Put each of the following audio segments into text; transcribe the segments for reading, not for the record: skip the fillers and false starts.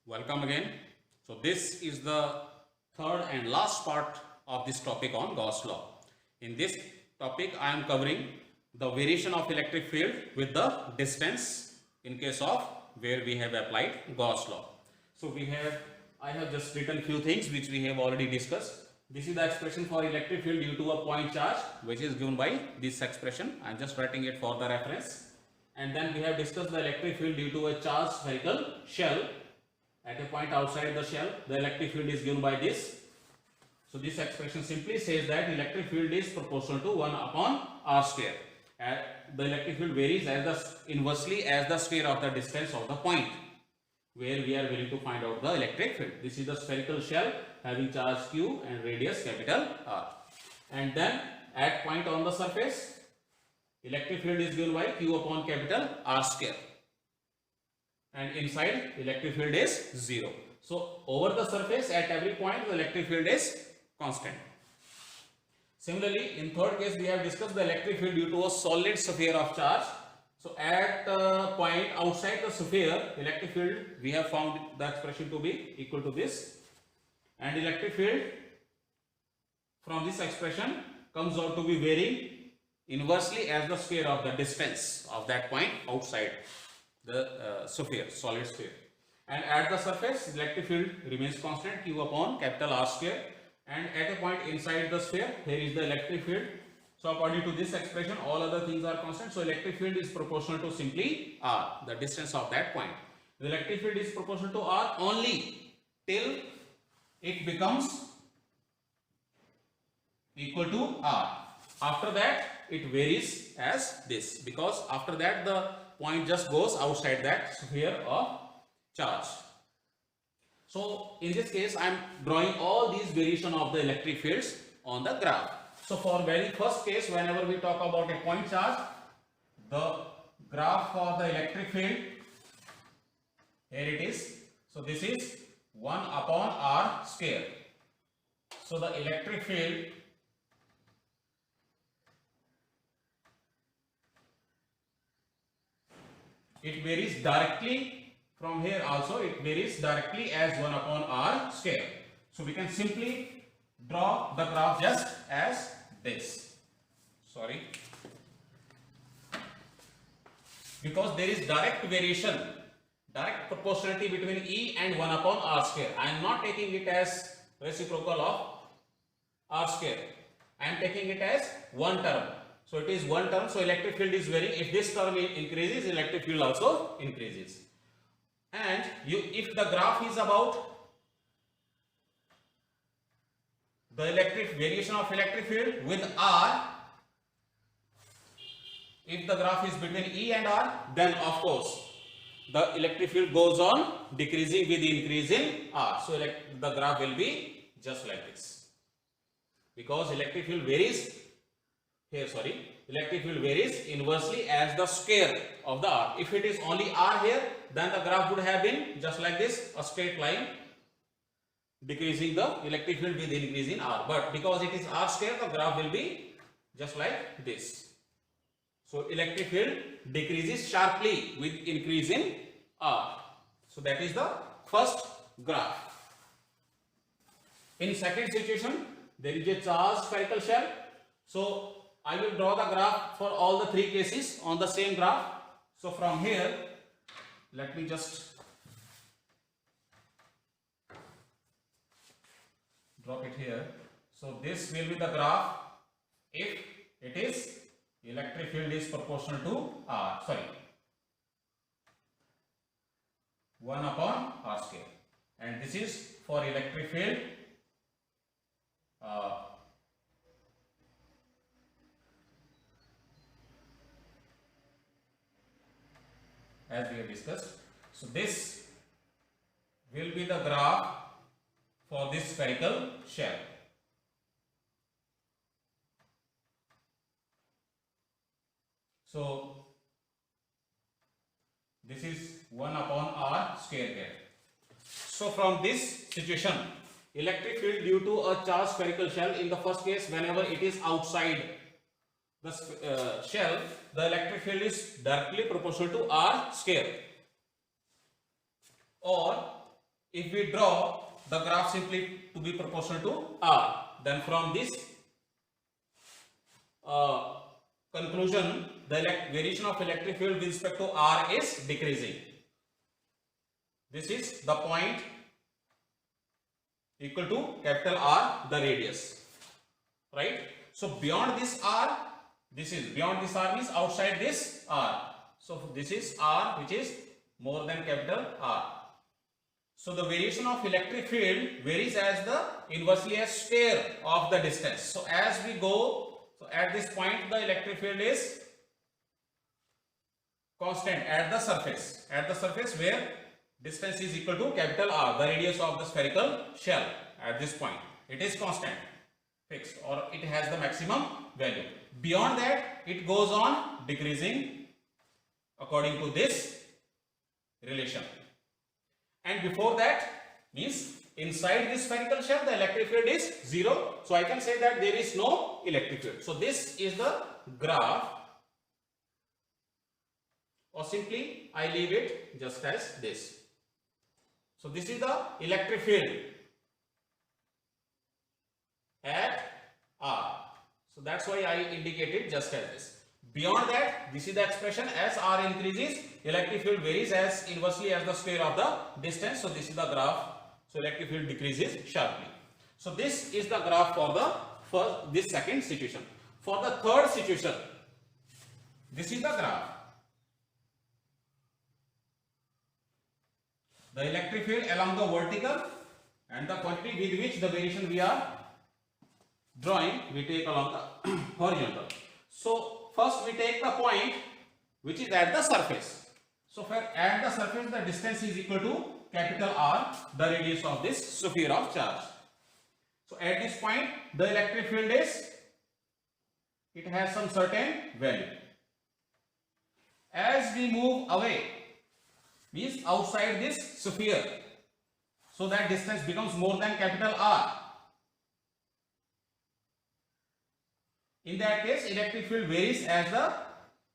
Welcome again. So this is the third and last part of this topic on Gauss law. In this topic I am covering the variation of electric field with the distance in case of where we have applied Gauss law. So I have just written few things which we have already discussed. This is the expression for electric field due to a point charge, which is given by this expression. I am just writing it for the reference. And then we have discussed the electric field due to a charged spherical shell. At a point outside the shell, the electric field is given by this. So this expression simply says that electric field is proportional to 1 upon r square. The electric field varies inversely as the square of the distance of the point where we are willing to find out the electric field. This is the spherical shell having charge q and radius capital R. And then at point on the surface, electric field is given by q upon capital R square. And inside, electric field is 0. So over the surface at every point the electric field is constant. Similarly, in third case we have discussed the electric field due to a solid sphere of charge. So at the point outside the sphere, electric field, we have found the expression to be equal to this, and electric field from this expression comes out to be varying inversely as the square of the distance of that point outside the sphere, solid sphere. And at the surface, electric field remains constant, q upon capital R square, and at a point inside the sphere, here is the electric field. So according to this expression, all other things are constant. So electric field is proportional to simply R, the distance of that point. The electric field is proportional to R only till it becomes equal to R. After that, it varies as this, because after that the point just goes outside that sphere of charge. So in this case, I am drawing all these variation of the electric fields on the graph. So for very first case, whenever we talk about a point charge, the graph for the electric field, here it is. So this is 1 upon R square. So the electric field it varies directly from here also, it varies directly as 1 upon R square. So we can simply draw the graph just as this. Sorry. Because there is direct variation, direct proportionality between E and 1 upon R square. I am not taking it as reciprocal of R square. I am taking it as one term. So it is one term, so electric field is varying. If this term increases, electric field also increases. And if the graph is about the variation of electric field with R, if the graph is between E and R, then of course the electric field goes on decreasing with the increase in R. So the graph will be just like this, because electric field varies electric field varies inversely as the square of the R. If it is only R here, then the graph would have been just like this, a straight line decreasing the electric field with increase in R. But because it is R square, the graph will be just like this. So electric field decreases sharply with increase in R. So that is the first graph. In second situation, there is a charged spherical shell. So I will draw the graph for all the three cases on the same graph. So from here, let me just drop it here. So this will be the graph if it is electric field is proportional to R, 1 upon R square. And this is for electric field as we have discussed. So this will be the graph for this spherical shell. So this is 1 upon R square here. So from this situation, electric field due to a charged spherical shell, in the first case, whenever it is outside the shell, the electric field is directly proportional to R square. Or if we draw the graph simply to be proportional to R, then from this conclusion, the variation of electric field with respect to R is decreasing. This is the point equal to capital R, the radius, right? So beyond this R, this is beyond this R means outside this R. So this is R, which is more than capital R. So the variation of electric field varies as the inversely as square of the distance. So as we go, so at this point the electric field is constant at the surface. At the surface where distance is equal to capital R, the radius of the spherical shell. At this point it is constant, fixed, or it has the maximum value. Beyond that it goes on decreasing according to this relation. And before that means inside this spherical shell the electric field is 0. So I can say that there is no electric field. So this is the graph, or simply I leave it just as this. So this is the electric field at R. So that's why I indicated just as this. Beyond that, this is the expression: as R increases, electric field varies as inversely as the square of the distance. So this is the graph. So electric field decreases sharply. So this is the graph for this second situation. For the third situation, this is the graph. The electric field along the vertical and the quantity with which the variation we are drawing, we take along the horizontal. So first we take the point which is at the surface. So for at the surface the distance is equal to capital R, the radius of this sphere of charge. So at this point the electric field is, it has some certain value. As we move away, means outside this sphere, so that distance becomes more than capital R. In that case, electric field varies as the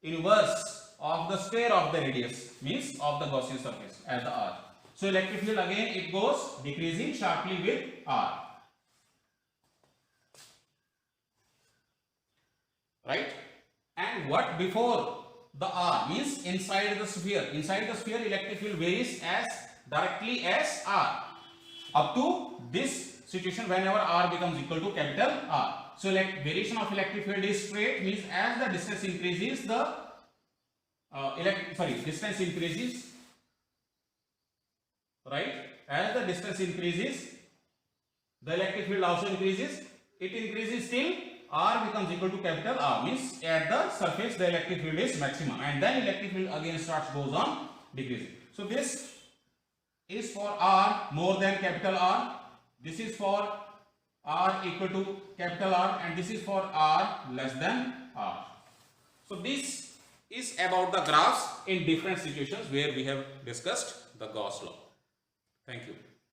inverse of the square of the radius, means of the Gaussian surface as the R. So electric field again it goes decreasing sharply with R. Right? And what before the R means inside the sphere. Inside the sphere electric field varies as directly as R up to this situation whenever R becomes equal to capital R. So variation of electric field is straight, means as the distance increases the distance increases, right? As the distance increases, the electric field also increases. It increases till R becomes equal to capital R, means at the surface the electric field is maximum, and then electric field again goes on decreasing. So this is for R more than capital R. This is for R equal to capital R, and this is for R less than R. So this is about the graphs in different situations where we have discussed the Gauss law. Thank you.